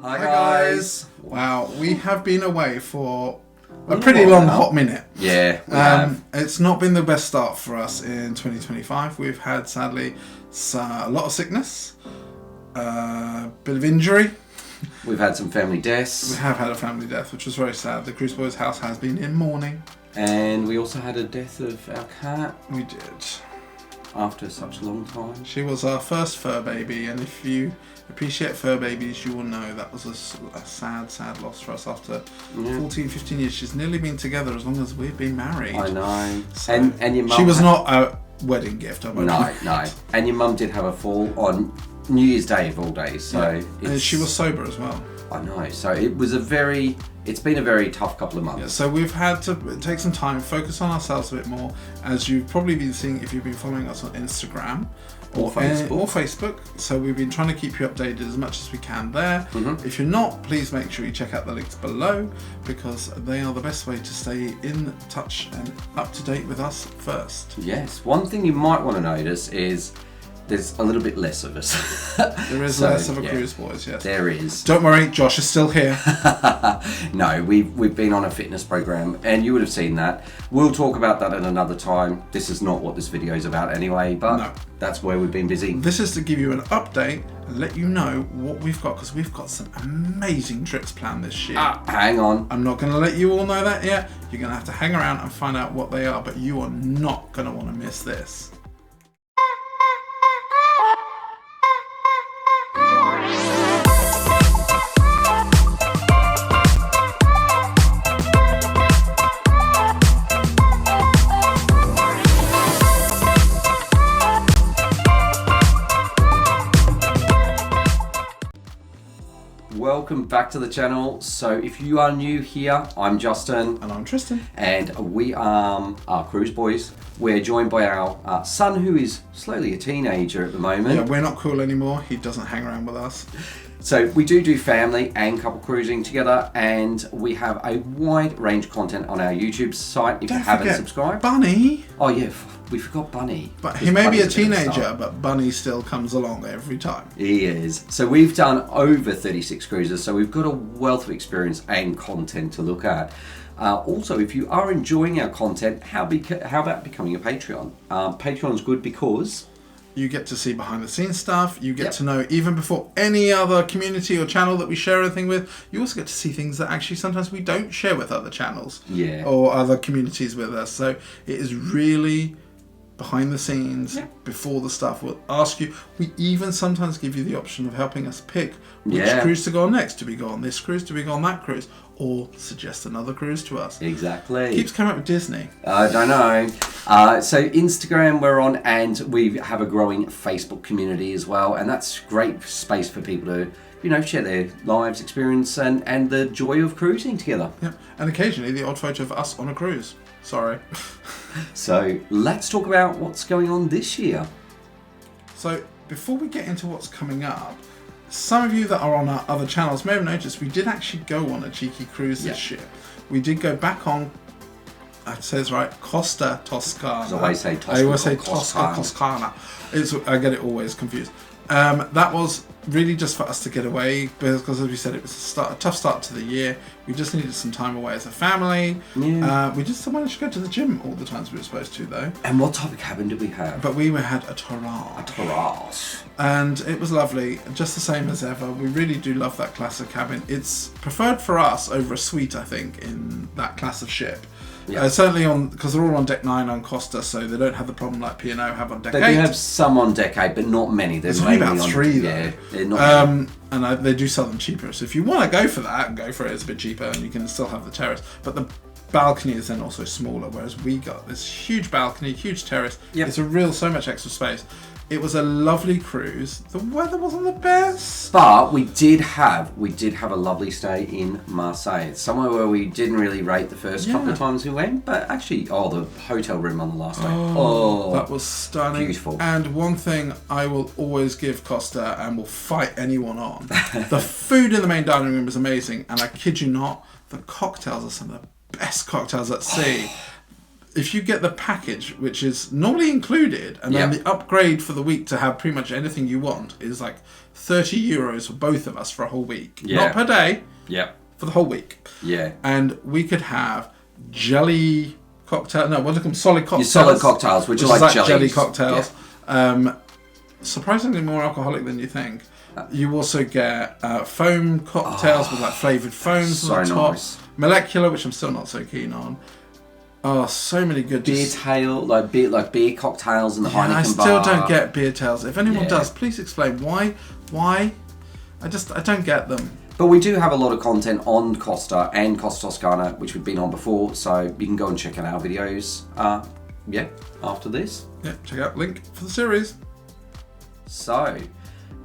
Hi guys. Wow, we have been away for a pretty long hot minute. Yeah. It's not been the best start for us in 2025. We've had, sadly, a lot of sickness, a bit of injury. We've had some family deaths. We have had a family death, which was very sad. The Cruise Buoys house has been in mourning. And we also had a death of our cat. We did. After such a long time. She was our first fur baby, and if you appreciate fur babies, you will know that was a sad, sad loss for us after 14, 15 years. She's nearly been together as long as we've been married. I know. So and your mum... She was not a wedding gift. No. And your mum did have a fall on New Year's Day of all days. So and she was sober as well. I know. So it's been a very tough couple of months. Yeah, so we've had to take some time, focus on ourselves a bit more, as you've probably been seeing if you've been following us on Instagram or Facebook. So we've been trying to keep you updated as much as we can there. Mm-hmm. If you're not, please make sure you check out the links below, because they are the best way to stay in touch and up to date with us first. Yes. One thing you might want to notice is there's a little bit less of us. There is less of a Cruise Buoys, yes. There is. Don't worry, Josh is still here. No, we've been on a fitness program, and you would have seen that. We'll talk about that at another time. This is not what this video is about anyway, but that's where we've been busy. This is to give you an update and let you know what we've got, because we've got some amazing trips planned this year. Hang on. I'm not going to let you all know that yet. You're going to have to hang around and find out what they are, but you are not going to want to miss this. Welcome back to the channel. So if you are new here, I'm Justin. And I'm Tristan. And we are Cruise Buoys. We're joined by our son, who is slowly a teenager at the moment. Yeah, we're not cool anymore. He doesn't hang around with us. So we do family and couple cruising together, and we have a wide range of content on our YouTube site. If you haven't subscribed. Bunny. Oh yeah, we forgot Bunny. But he may be a teenager, but Bunny still comes along every time. He is. So we've done over 36 cruises, so we've got a wealth of experience and content to look at. Also, if you are enjoying our content, how about becoming a Patreon? Patreon's good because you get to see behind the scenes stuff. You get to know, even before any other community or channel that we share anything with, you also get to see things that actually sometimes we don't share with other channels or other communities with us. So it is really behind the scenes, before the stuff. We'll ask you. We even sometimes give you the option of helping us pick which cruise to go on next. Do we go on this cruise? Do we go on that cruise? Or suggest another cruise to us. Exactly. Keeps coming up with Disney. I don't know. So Instagram we're on, and we have a growing Facebook community as well, and that's great space for people to share their lives, experience, and the joy of cruising together. Yeah, and occasionally the odd photo of us on a cruise. Sorry. So let's talk about what's going on this year. So before we get into what's coming up, some of you that are on our other channels may have noticed we did actually go on a cheeky cruise this year. We did go back on, it says right, Costa Toscana. I always say Tosca. I always say Tosca Toscana. I get it always confused. That was really just for us to get away, because as we said, it was a tough start to the year. We just needed some time away as a family. Yeah. We just still managed to go to the gym all the times we were supposed to, though. And what type of cabin did we have? But we had a terrace. A terrace. And it was lovely, just the same as ever. We really do love that class of cabin. It's preferred for us over a suite, I think, in that class of ship. Yeah. Certainly because they're all on deck 9 on Costa, so they don't have the problem like P&O have on deck 8. They do have some on deck 8, but not many. There's only about 3 though. Yeah, they're not and they do sell them cheaper. So if you want to go for that, go for it. It's a bit cheaper, and you can still have the terrace. But the balcony is then also smaller, whereas we got this huge balcony, huge terrace. Yep. It's so much extra space. It was a lovely cruise. The weather wasn't the best, but we did have a lovely stay in Marseille. It's somewhere where we didn't really rate the first couple of times we went, but actually, the hotel room on the last day. That was stunning. Beautiful. And one thing I will always give Costa, and will fight anyone on, the food in the main dining room is amazing, and I kid you not, the cocktails are some of the best cocktails at sea. if you get the package, which is normally included, and then the upgrade for the week to have pretty much anything you want is like €30 for both of us for a whole week. Not per day. For the whole week. And we could have jelly cocktail. No, what do they call them? Solid cocktails. Your solid cocktails, which are like jelly cocktails. Surprisingly more alcoholic than you think. You also get foam cocktails with like flavoured foams on the top. Nice. Molecular, which I'm still not so keen on. Oh, so many good beer beer cocktails in the Heineken bar. I still don't get beer tails. If anyone does, please explain why. I don't get them. But we do have a lot of content on Costa and Costa Toscana, which we've been on before, so you can go and check out our videos. After this. Check out link for the series. So,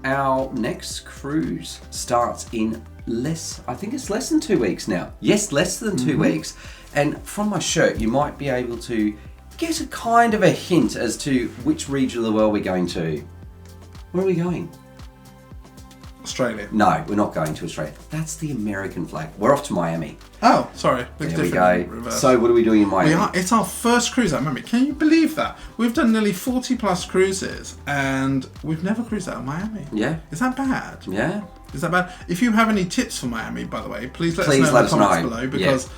our next cruise starts in less than 2 weeks now. Yes, less than 2 weeks. And from my shirt, you might be able to get a kind of a hint as to which region of the world we're going to. Where are we going? Australia. No, we're not going to Australia. That's the American flag. We're off to Miami. Oh, sorry. There we go. Reverse. So what are we doing in Miami? It's our first cruise out of Miami. Can you believe that? We've done nearly 40 plus cruises and we've never cruised out of Miami. Yeah. Is that bad? Yeah. Is that bad? If you have any tips for Miami, by the way, please let us know in the comments below, because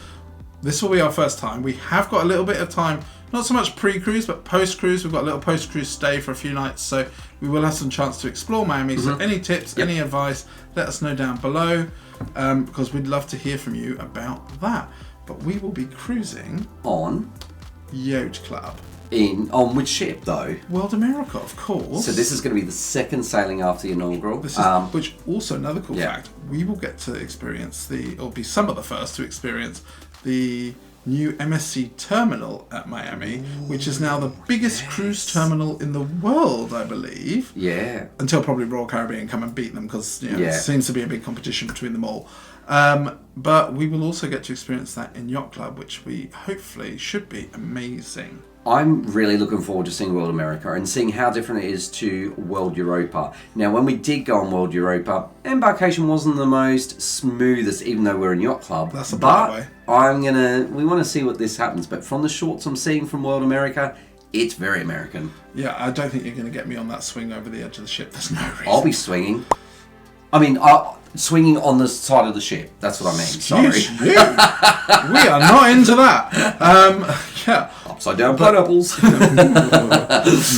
this will be our first time. We have got a little bit of time, not so much pre-cruise, but post-cruise. We've got a little post-cruise stay for a few nights, so we will have some chance to explore Miami. So any tips, any advice, let us know down below, because we'd love to hear from you about that. But we will be cruising on Yacht Club. On which ship though? World America, of course. So this is going to be the second sailing after the inaugural. Which also another cool fact, we will get to experience or be some of the first to experience the new MSC terminal at Miami, which is now the biggest cruise terminal in the world, I believe. Yeah. Until probably Royal Caribbean come and beat them, because it seems to be a big competition between them all. But we will also get to experience that in Yacht Club, which we hopefully should be amazing. I'm really looking forward to seeing World America and seeing how different it is to World Europa. Now, when we did go on World Europa, embarkation wasn't the most smoothest, even though we're in Yacht Club. That's a bad way. We want to see what this happens. But from the shorts I'm seeing from World America, it's very American. Yeah, I don't think you're going to get me on that swing over the edge of the ship. There's no reason. I'll be swinging. I mean, swinging on the side of the ship. That's what I mean. Excuse you. We are not into that. Upside down pineapples.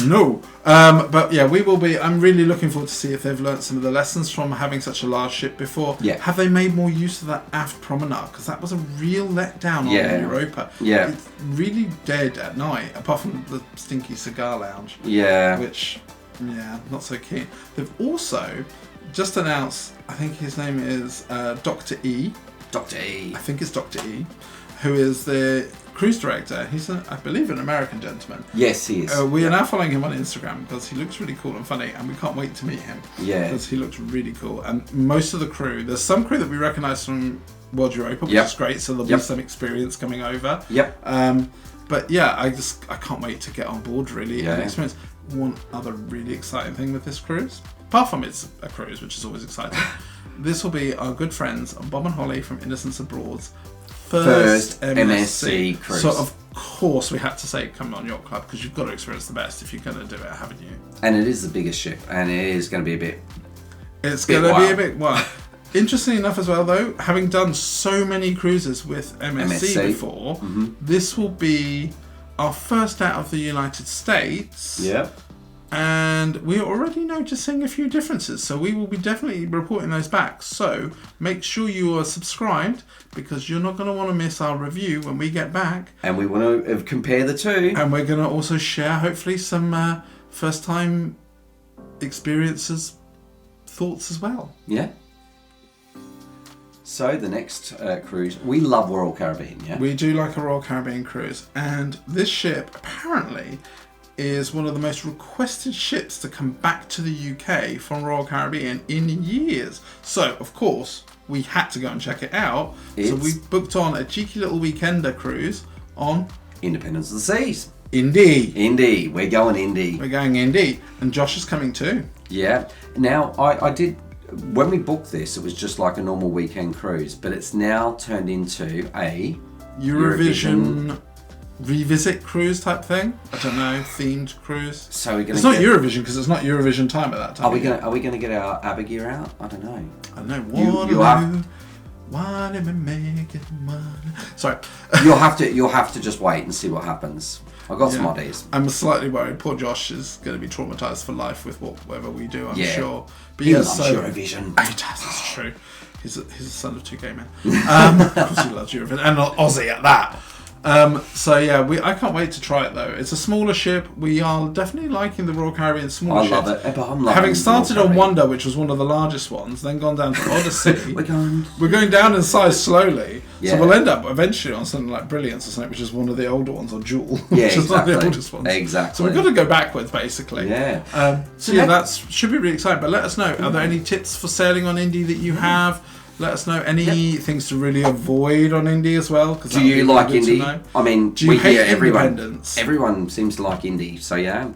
No. But yeah, we will be. I'm really looking forward to see if they've learnt some of the lessons from having such a large ship before. Yeah. Have they made more use of that aft promenade? Because that was a real letdown on Europa. Yeah. It's really dead at night, apart from the stinky cigar lounge. Yeah. Which, not so keen. They've also just announced, I think his name is Dr. E. Dr. E. I think it's Dr. E, who is the cruise director. He's, I believe, an American gentleman. Yes, he is. We are now following him on Instagram because he looks really cool and funny, and we can't wait to meet him. Yeah. Because he looks really cool. And most of the crew, there's some crew that we recognise from World Europa, which is great, so there'll be some experience coming over. Yep. But yeah, I can't wait to get on board, really, and experience. One other really exciting thing with this cruise, apart from it's a cruise, which is always exciting, this will be our good friends Bob and Holly from Innocents Abroad's first MSC cruise. So of course we had to say come on Yacht Club, because you've got to experience the best if you're going to do it, haven't you? And it is the biggest ship, and it is going to be a bit. It's going to be a bit wild. Interestingly enough as well though, having done so many cruises with MSC before, this will be our first out of the United States. Yep. And we're already noticing a few differences, so we will be definitely reporting those back. So make sure you are subscribed, because you're not going to want to miss our review when we get back. And we want to compare the two. And we're going to also share, hopefully, some first-time experiences, thoughts as well. Yeah. So the next cruise, we love Royal Caribbean, yeah? We do like a Royal Caribbean cruise. And this ship, apparently, is one of the most requested ships to come back to the UK from Royal Caribbean in years. So, of course, we had to go and check it out. So we booked on a cheeky little weekender cruise on Independence of the Seas. Indy. We're going Indy. We're going Indy. And Josh is coming too. Yeah. Now, I did... When we booked this, it was just like a normal weekend cruise, but it's now turned into a Eurovision revisit cruise type thing. I don't know, themed cruise. So we're gonna. It's not Eurovision because it's not Eurovision time at that time. Are we gonna get our ABBA gear out? I don't know. I don't know. Sorry. You'll have to just wait and see what happens. I've got some ideas. I'm slightly worried. Poor Josh is going to be traumatised for life with whatever we do, I'm sure. But he loves Eurovision. He does, that's true. He's a son of two gay men. Of course he loves Eurovision. And Aussie at that. So yeah, I can't wait to try it though. It's a smaller ship. We are definitely liking the Royal Caribbean smaller ships. I love it. But I'm loving Having started on Wonder, which was one of the largest ones, then gone down to Odyssey. We're going down in size slowly. Yeah. So we'll end up eventually on something like Brilliance or something, which is one of the older ones, or Jewel, yeah, which is one of the oldest ones. Exactly. So we've got to go backwards basically. Yeah. So that should be really exciting. But let us know. Are there any tips for sailing on Indy that you have? Let us know any things to really avoid on Indy as well. Do you like Indy? I mean, do you hate independence? Everyone seems to like Indy. So yeah.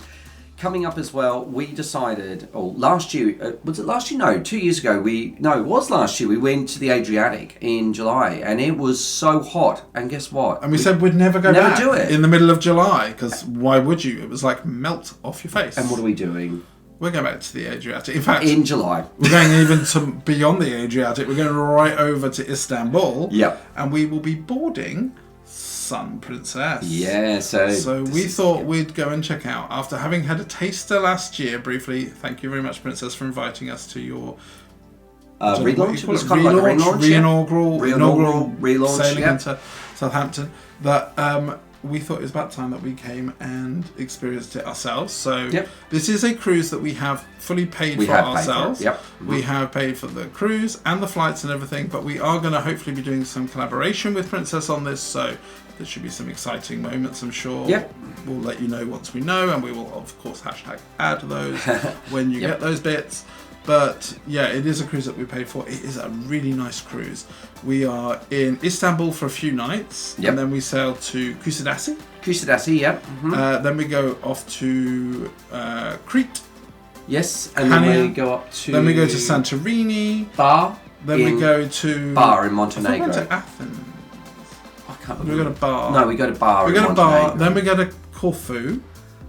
Coming up as well, we decided, last year, was it last year? No, 2 years ago. It was last year. We went to the Adriatic in July and it was so hot. And guess what? And we said we'd never back do it in the middle of July because why would you? It was like melt off your face. And what are we doing? We're going back to the Adriatic. In fact, in July. We're going even to beyond the Adriatic. We're going right over to Istanbul. Yep. And we will be boarding Sun Princess. Yeah, so we thought we'd go and check out, after having had a taster last year briefly. Thank you very much, Princess, for inviting us to your relaunch. It was kind of like a inaugural relaunch, sailing into Southampton. That we thought it was about time that we came and experienced it ourselves. So this is a cruise that we have fully paid for ourselves. We have paid for the cruise and the flights and everything, but we are going to hopefully be doing some collaboration with Princess on this, so there should be some exciting moments, I'm sure. We'll let you know once we know, and we will of course #add those when you get those bits. But yeah, it is a cruise that we paid for. It is a really nice cruise. We are in Istanbul for a few nights, and then we sail to Kusadasi. Then we go off to Crete. Yes, and then we go up to... Then we go to Santorini. Bar. Then we go to... Bar in Montenegro. I thought we went to Athens. I can't remember. We go to Bar. No, we go to Bar in Montenegro. Then we go to Corfu.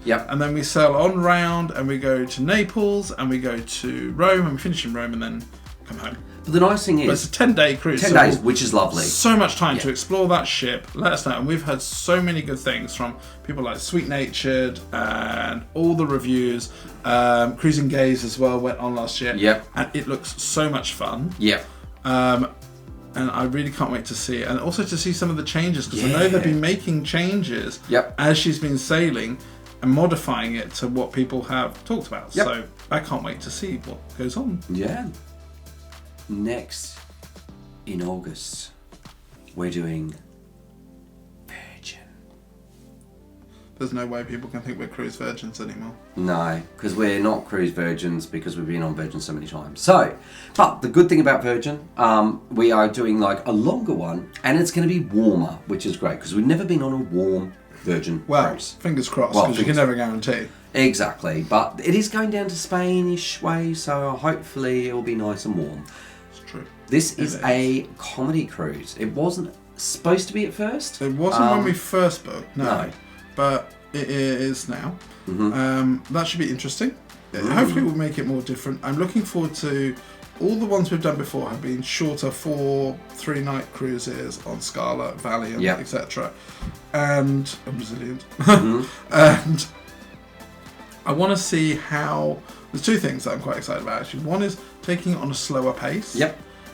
Yep. And then we sail on round and we go to Naples and we go to Rome and we finish in Rome and then come home. But the nice thing is... But it's a 10-day cruise. 10 days, which is lovely. So much time to explore that ship. Let us know. And we've heard so many good things from people like Sweet Natured and all the reviews. Cruising Gaze as well went on last year. Yep. And it looks so much fun. Yep. And I really can't wait to see it. And also to see some of the changes, because I know they've been making changes as she's been sailing and modifying it to what people have talked about. So I can't wait to see what goes on. Yeah. Next, in August, we're doing Virgin. There's no way people can think we're cruise virgins anymore. No, because we're not cruise virgins because we've been on Virgin so many times. So, but the good thing about Virgin, we are doing like a longer one and it's going to be warmer, which is great because we've never been on a warm Virgin cruise. Fingers crossed, because you can never guarantee. Exactly, but it is going down to Spain-ish way, so hopefully it will be nice and warm. It's true. This is a comedy cruise. It wasn't supposed to be at first. It wasn't when we first booked, no. But it is now. That should be interesting. Hopefully we'll make it more different. I'm looking forward to... All the ones we've done before have been shorter 4-3-night cruises on Scala, Valiant, etc. And I'm resilient. And I want to see how... There's two things that I'm quite excited about actually. One is taking it on a slower pace.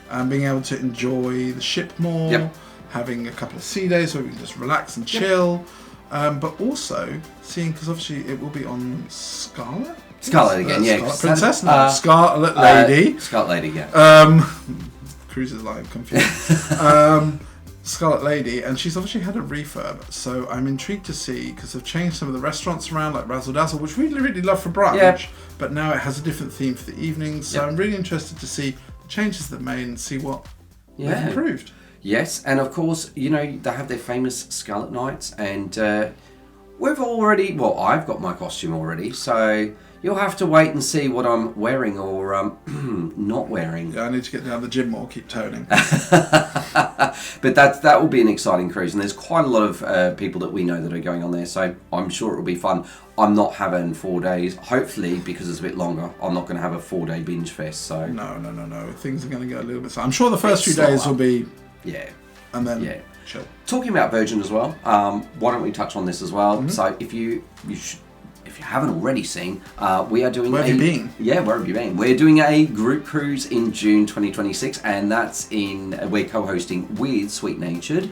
And being able to enjoy the ship more. Having a couple of sea days where we can just relax and chill. But also seeing, because obviously it will be on Scala. Scarlet again, Scarlet Princess, no, Scarlet Lady. Scarlet Lady, yeah. Cruises like confused. Scarlet Lady, and she's obviously had a refurb, so I'm intrigued to see, because they've changed some of the restaurants around, like Razzle Dazzle, which we really love for brunch, but now it has a different theme for the evenings, so I'm really interested to see the changes they've made and see what they've improved. Yes, and of course, you know, they have their famous Scarlet Nights, and we've already, well, I've got my costume already, so... you'll have to wait and see what I'm wearing or not wearing. Yeah, I need to get down to the gym more, keep toning. But that will be an exciting cruise, and there's quite a lot of people that we know that are going on there, so I'm sure it will be fun. I'm not having 4 days. Hopefully, because it's a bit longer, I'm not going to have a 4-day binge fest. So no. Things are going to go a little bit. I'm sure the first few days will be. Yeah. And then chill. Talking about Virgin as well, why don't we touch on this as well? Mm-hmm. So if you haven't already seen, we are doing Where have you been? Yeah, where have you been? We're doing a group cruise in June 2026, and we're co-hosting with Sweet Natured.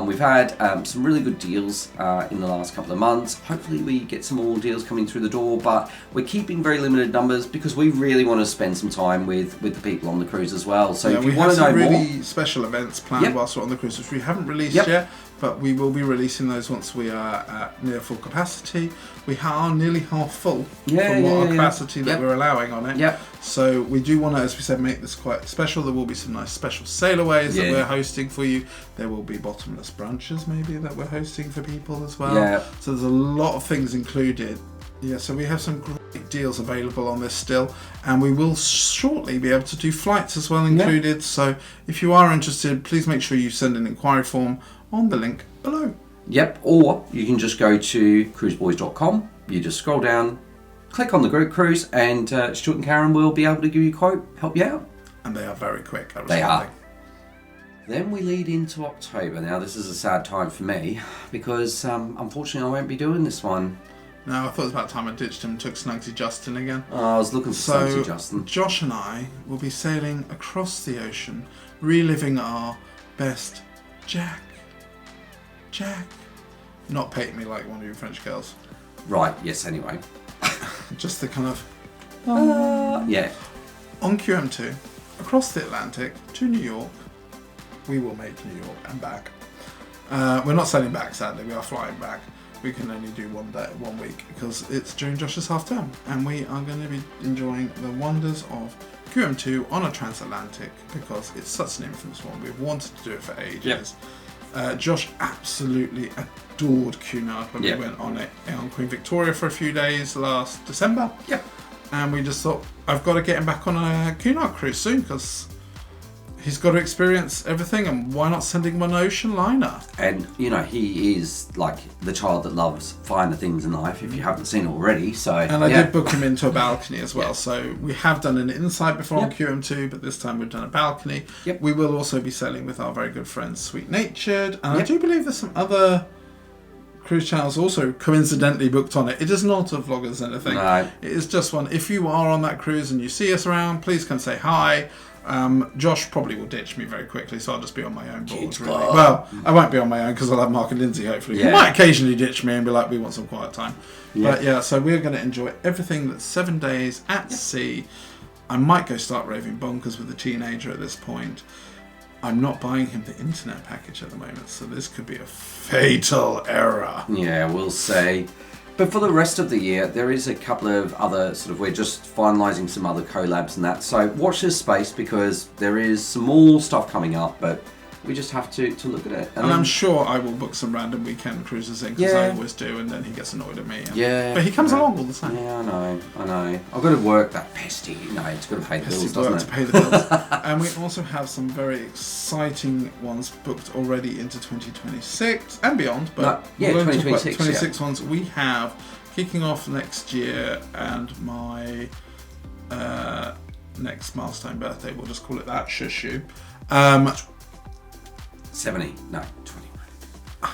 We've had some really good deals in the last couple of months. Hopefully we get some more deals coming through the door, but we're keeping very limited numbers because we really want to spend some time with the people on the cruise as well. So if you want to know more... we have some really special events planned whilst we're on the cruise, which we haven't released yet, but we will be releasing those once we are at near full capacity. We are nearly half full from what our capacity that we're allowing on it. Yep. So we do want to, as we said, make this quite special. There will be some nice special sail-aways that we're hosting for you. There will be bottomless brunches maybe that we're hosting for people as well. Yeah. So there's a lot of things included. Yeah, so we have some great deals available on this still, and we will shortly be able to do flights as well included. So if you are interested, please make sure you send an inquiry form on the link below. Yep, or you can just go to cruiseboys.com. You just scroll down, click on the group cruise, and Stuart and Karen will be able to give you a quote, help you out. And they are very quick at responding. They are. Then we lead into October. Now, this is a sad time for me because unfortunately I won't be doing this one. No, I thought it was about time I ditched him and took Snugsy Justin again. Oh, I was looking for Snugsy Justin. Josh and I will be sailing across the ocean, reliving our best Jack. Not paint me like one of you French girls. Right, yes, anyway. Just the kind of... yeah. On QM2, across the Atlantic to New York. We will make New York and back. We're not sailing back, sadly. We are flying back. We can only do 1 week because it's during Josh's half term, and we are going to be enjoying the wonders of QM2 on a transatlantic because it's such an infamous one. We've wanted to do it for ages. Yep. Josh absolutely adored Cunard when we went on it on Queen Victoria for a few days last December. Yep. And we just thought, I've got to get him back on a Cunard cruise soon because he's got to experience everything, and why not send him on an ocean liner? And, you know, he is like the child that loves finer things in life, if you haven't seen it already. So, and I did book him into a balcony as well. So we have done an inside before on QM2, but this time we've done a balcony. Yep. We will also be sailing with our very good friends Sweet Natured, and I do believe there's some other cruise channels also coincidentally booked on it. It is not a vloggers anything. No. It is just one. If you are on that cruise and you see us around, please come say hi. Josh probably will ditch me very quickly, so I'll just be on my own board. Really. Well, I won't be on my own because I'll have Mark and Lindsay hopefully. He might occasionally ditch me and be like, we want some quiet time. But so we're going to enjoy everything that's 7 days at sea. I might go start raving bonkers with a teenager at this point. I'm not buying him the internet package at the moment, so this could be a fatal error. Yeah, we'll see. But for the rest of the year, there is a couple of other we're just finalising some other collabs and that. So watch this space because there is some more stuff coming up, but we just have to look at it. And I'm sure I will book some random weekend cruises in because I always do, and then he gets annoyed at me. But he comes along all the time. Yeah, I know. I've got to work that pesty. No, it's got to pay the bills, doesn't it? To pay the bills. And we also have some very exciting ones booked already into 2026 and beyond. But 2026. 26 ones we have kicking off next year, and my next milestone birthday. We'll just call it that. Shush you. 70, no, 20.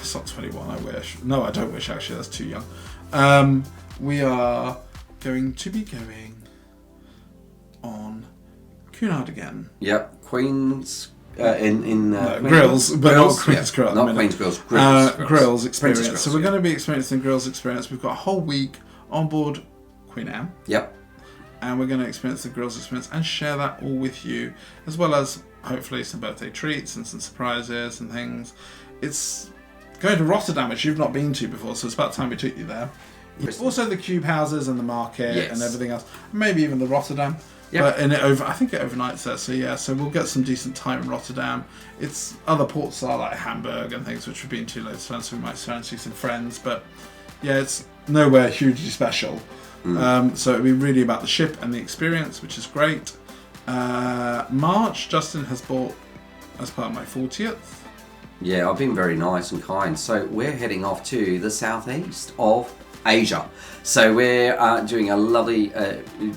It's not 21, I wish. No, I don't wish, actually, that's too young. We are going to be going on Cunard again. Yep, Queen's Grills, but not Queen's Grill. Not Queen's Grills, Grills experience. Grills, so we're going to be experiencing Grills experience. We've got a whole week on board Queen Anne. Yep. And we're going to experience the Grills experience and share that all with you, as well as hopefully some birthday treats and some surprises and things. It's going to Rotterdam, which you've not been to before, so it's about time we took you there. Also the cube houses and the market and everything else. Maybe even the Rotterdam. But I think it overnights there, so we'll get some decent time in Rotterdam. It's other ports are like Hamburg and things which we've been to loads of times, so we might fancy some friends, but it's nowhere hugely special. So it'll be really about the ship and the experience, which is great. March, Justin has bought as part of my 40th. Yeah, I've been very nice and kind. So we're heading off to the southeast of Asia. So we're doing a lovely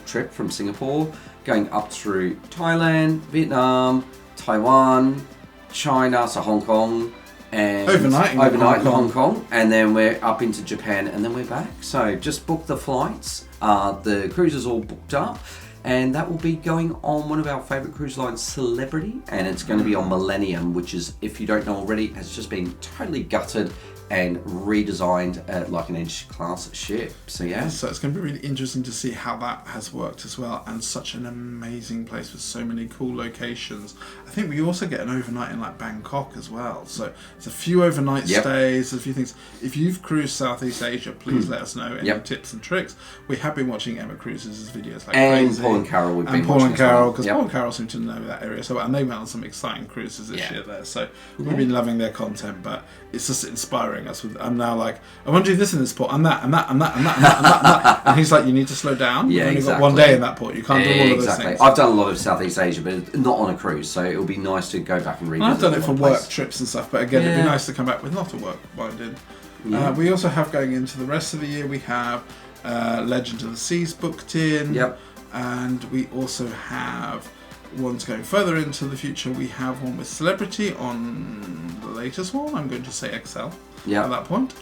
trip from Singapore, going up through Thailand, Vietnam, Taiwan, China, so Hong Kong, and overnight in Hong Kong, and then we're up into Japan, and then we're back. So just book the flights. The cruise is all booked up, and that will be going on one of our favourite cruise lines, Celebrity, and it's going to be on Millennium, which is, if you don't know already, has just been totally gutted and redesigned like an edge class ship. So yeah. So it's going to be really interesting to see how that has worked as well, and such an amazing place with so many cool locations. I think we also get an overnight in like Bangkok as well. So it's a few overnight stays, a few things. If you've cruised Southeast Asia, please let us know any tips and tricks. We have been watching Emma Cruises' videos like crazy. Paul and Carol, we've been Paul watching and Carol, because well. Paul and Carol seem to know that area so well, and they went on some exciting cruises this year there. So we've been loving their content, but it's just inspiring us with. I'm now like, I want to do this in this port, and that, and that, and that, and that, and that, and that, and that. And he's like, you need to slow down. Yeah, You've only got one day in that port. You can't do all of those things. I've done a lot of Southeast Asia, but not on a cruise, so it'll be nice to go back and revisit. I've done it for work trips and stuff, but again, it'd be nice to come back with not a work minded. We also have, going into the rest of the year, we have Legend of the Seas booked in. Yep. And we also have ones going further into the future. We have one with Celebrity on the latest one. I'm going to say XL at that point.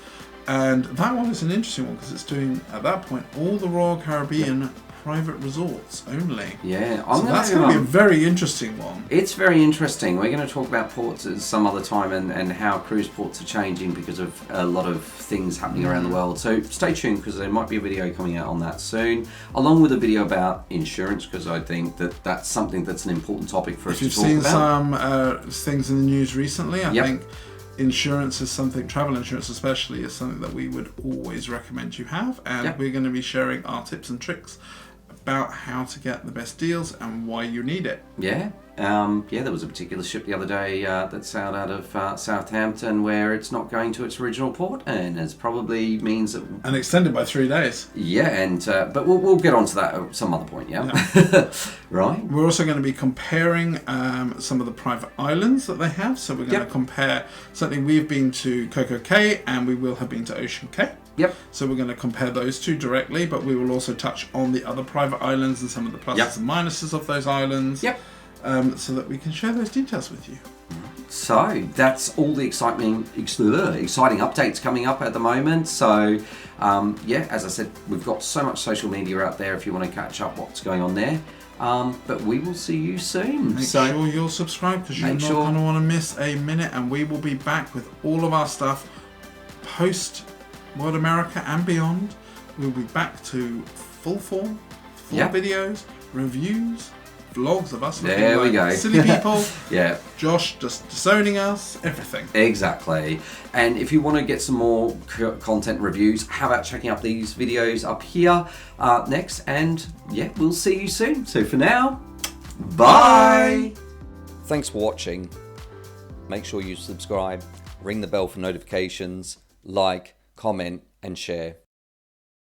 And that one is an interesting one because it's doing, at that point, all the Royal Caribbean private resorts only. Yeah. So that's going to be a very interesting one. It's very interesting. We're going to talk about ports at some other time and how cruise ports are changing because of a lot of things happening around the world. So stay tuned because there might be a video coming out on that soon, along with a video about insurance, because I think that that's something that's an important topic for us to talk about. If you've seen some things in the news recently, I think insurance is something, travel insurance especially, is something that we would always recommend you have, and we're going to be sharing our tips and tricks about how to get the best deals and why you need it. There was a particular ship the other day that sailed out of Southampton where it's not going to its original port, and it probably means that... And extended by 3 days. Yeah, and but we'll get onto that at some other point, Right. We're also going to be comparing some of the private islands that they have. So we're going to compare, certainly we've been to Coco Cay and we will have been to Ocean Cay. So we're going to compare those two directly, but we will also touch on the other private islands and some of the pluses and minuses of those islands. So that we can share those details with you. So that's all the exciting updates coming up at the moment. So as I said, we've got so much social media out there if you want to catch up what's going on there. But we will see you soon. Make sure you're subscribed because you're not going to want to miss a minute, and we will be back with all of our stuff post World America and beyond. We'll be back to full form, full videos, reviews, vlogs of us looking like silly people. Josh just disowning us, everything. Exactly. And if you want to get some more content reviews, how about checking out these videos up here next? And we'll see you soon. So for now, bye. Thanks for watching. Make sure you subscribe, ring the bell for notifications, like, comment and share.